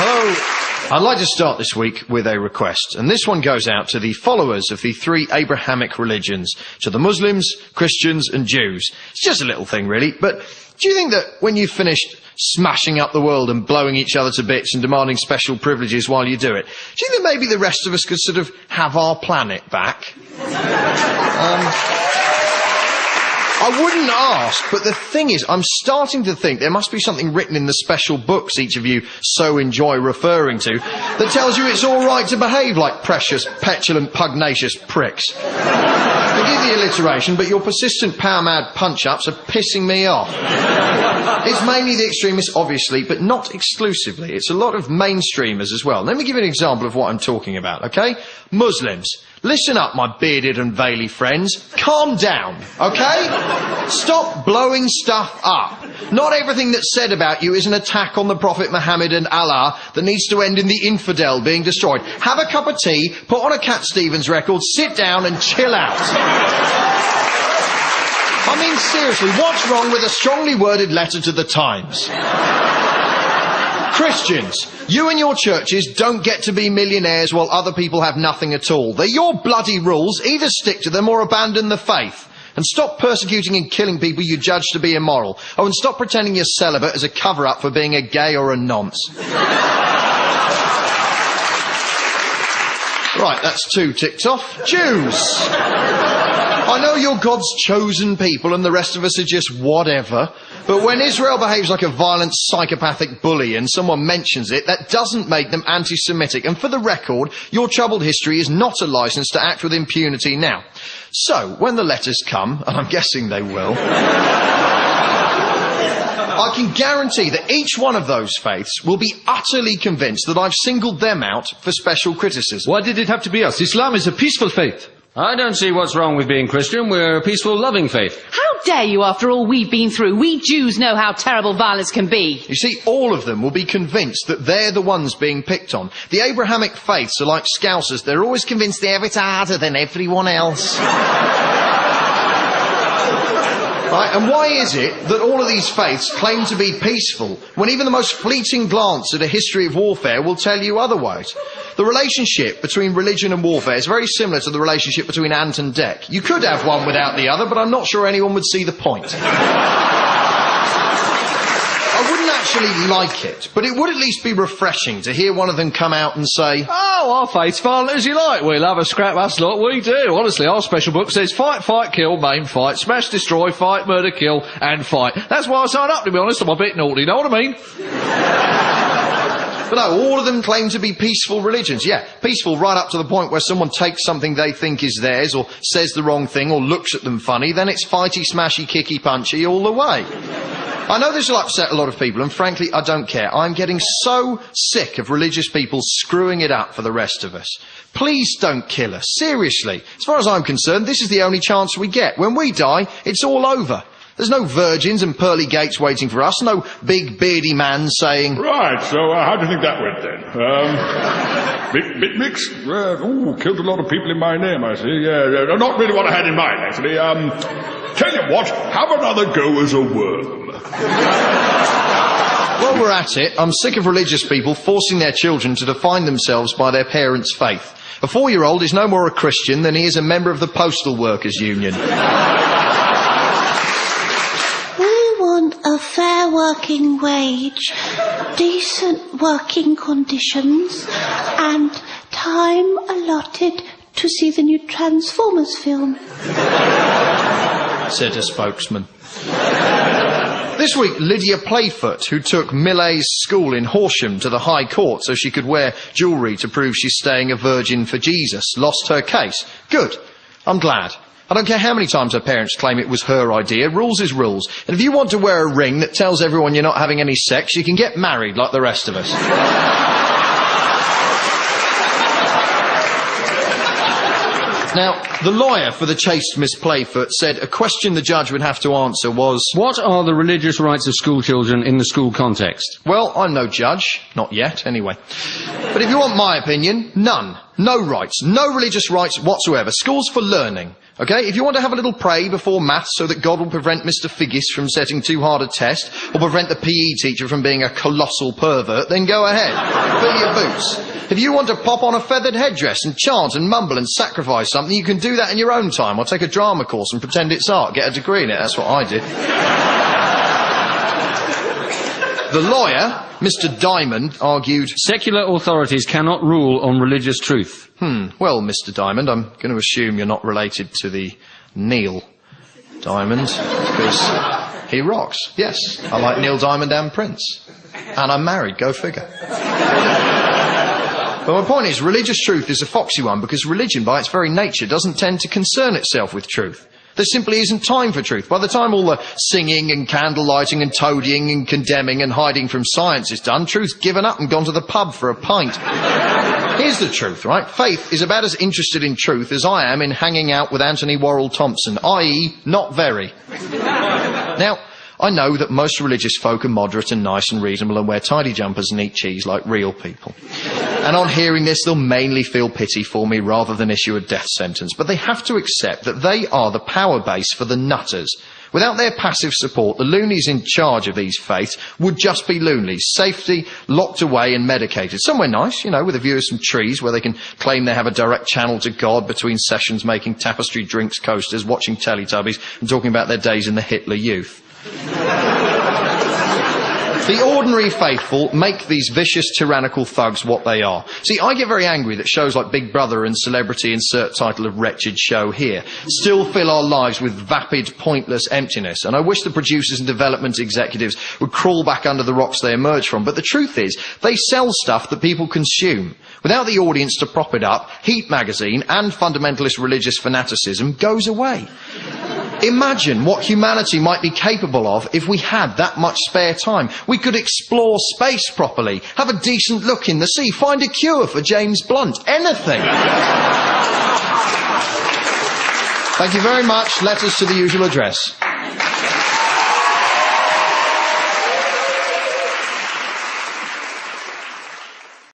Hello. I'd like to start this week with a request, and this one goes out to the followers of the 3 Abrahamic religions, to the Muslims, Christians and Jews. It's just a little thing, really, but do you think that when you've finished smashing up the world and blowing each other to bits and demanding special privileges while you do it, do you think that maybe the rest of us could sort of have our planet back? I wouldn't ask, but the thing is, I'm starting to think there must be something written in the special books each of you so enjoy referring to that tells you it's all right to behave like precious, petulant, pugnacious pricks. Forgive the alliteration, but your persistent power-mad punch-ups are pissing me off. It's mainly the extremists, obviously, but not exclusively. It's a lot of mainstreamers as well. Let me give you an example of what I'm talking about, okay? Muslims. Listen up, my bearded and veily friends. Calm down, okay? Stop blowing stuff up. Not everything that's said about you is an attack on the Prophet Muhammad and Allah that needs to end in the infidel being destroyed. Have a cup of tea, put on a Cat Stevens record, sit down and chill out. I mean, seriously, what's wrong with a strongly worded letter to the Times? Christians, you and your churches don't get to be millionaires while other people have nothing at all. They're your bloody rules. Either stick to them or abandon the faith. And stop persecuting and killing people you judge to be immoral. Oh, and stop pretending you're celibate as a cover-up for being a gay or a nonce. Right, that's 2 ticked off. Jews. I know you're God's chosen people and the rest of us are just whatever, but when Israel behaves like a violent psychopathic bully and someone mentions it, that doesn't make them anti-Semitic. And for the record, your troubled history is not a licence to act with impunity now. So, when the letters come, and I'm guessing they will, I can guarantee that each one of those faiths will be utterly convinced that I've singled them out for special criticism. Why did it have to be us? Islam is a peaceful faith. I don't see what's wrong with being Christian. We're a peaceful, loving faith. How dare you, after all we've been through? We Jews know how terrible violence can be. You see, all of them will be convinced that they're the ones being picked on. The Abrahamic faiths are like Scousers. They're always convinced they're a bit harder than everyone else. Right, and why is it that all of these faiths claim to be peaceful when even the most fleeting glance at a history of warfare will tell you otherwise? The relationship between religion and warfare is very similar to the relationship between ant and deck. You could have one without the other, but I'm not sure anyone would see the point. I wouldn't actually like it, but it would at least be refreshing to hear one of them come out and say, "Oh, our faith's violent as you like. We'll have a scrap, us lot, we do. Honestly, our special book says fight, fight, kill, maim, fight, smash, destroy, fight, murder, kill, and fight." That's why I signed up, to be honest. I'm a bit naughty, know what I mean? But no, all of them claim to be peaceful religions. Yeah, peaceful right up to the point where someone takes something they think is theirs or says the wrong thing or looks at them funny, then it's fighty, smashy, kicky, punchy all the way. I know this will upset a lot of people, and frankly, I don't care. I'm getting so sick of religious people screwing it up for the rest of us. Please don't kill us. Seriously. As far as I'm concerned, this is the only chance we get. When we die, it's all over. There's no virgins and pearly gates waiting for us, no big beardy man saying... Right, so how do you think that went then? Bit mixed? Killed a lot of people in my name, I see. Yeah, not really what I had in mind, actually. Tell you what, have another go as a worm. While we're at it, I'm sick of religious people forcing their children to define themselves by their parents' faith. A 4-year-old is no more a Christian than he is a member of the Postal Workers Union. A fair working wage, decent working conditions, and time allotted to see the new Transformers film, said a spokesman. This week, Lydia Playfoot, who took Millet's school in Horsham to the High Court so she could wear jewellery to prove she's staying a virgin for Jesus, lost her case. Good. I'm glad. I don't care how many times her parents claim it was her idea. Rules is rules. And if you want to wear a ring that tells everyone you're not having any sex, you can get married like the rest of us. Now, the lawyer for the chaste Miss Playfoot said a question the judge would have to answer was... What are the religious rights of school children in the school context? Well, I'm no judge. Not yet, anyway. But if you want my opinion, none. No rights. No religious rights whatsoever. School's for learning. Okay, if you want to have a little pray before maths so that God will prevent Mr. Figgis from setting too hard a test, or prevent the PE teacher from being a colossal pervert, then go ahead. fill your boots. If you want to pop on a feathered headdress and chant and mumble and sacrifice something, you can do that in your own time, or take a drama course and pretend it's art, get a degree in it. That's what I did. The lawyer, Mr. Diamond, argued... Secular authorities cannot rule on religious truth. Well, Mr. Diamond, I'm going to assume you're not related to the Neil Diamond, because he rocks. Yes, I like Neil Diamond and Prince. And I'm married, go figure. But my point is, religious truth is a foxy one, because religion, by its very nature, doesn't tend to concern itself with truth. There simply isn't time for truth. By the time all the singing and candle lighting and toadying and condemning and hiding from science is done, truth's given up and gone to the pub for a pint. Here's the truth, right? Faith is about as interested in truth as I am in hanging out with Anthony Worrell Thompson, i.e. not very. Now, I know that most religious folk are moderate and nice and reasonable and wear tidy jumpers and eat cheese like real people. And on hearing this, they'll mainly feel pity for me rather than issue a death sentence. But they have to accept that they are the power base for the nutters. Without their passive support, the loonies in charge of these faiths would just be loonies, safety, locked away and medicated. Somewhere nice, you know, with a view of some trees where they can claim they have a direct channel to God between sessions, making tapestry drinks coasters, watching Teletubbies and talking about their days in the Hitler Youth. The ordinary faithful make these vicious, tyrannical thugs what they are. See, I get very angry that shows like Big Brother and Celebrity insert title of wretched show here still fill our lives with vapid, pointless emptiness. And I wish the producers and development executives would crawl back under the rocks they emerge from. But the truth is, they sell stuff that people consume. Without the audience to prop it up, Heat magazine and fundamentalist religious fanaticism goes away. Imagine what humanity might be capable of if we had that much spare time. We could explore space properly, have a decent look in the sea, find a cure for James Blunt, anything. Thank you very much. Letters to the usual address.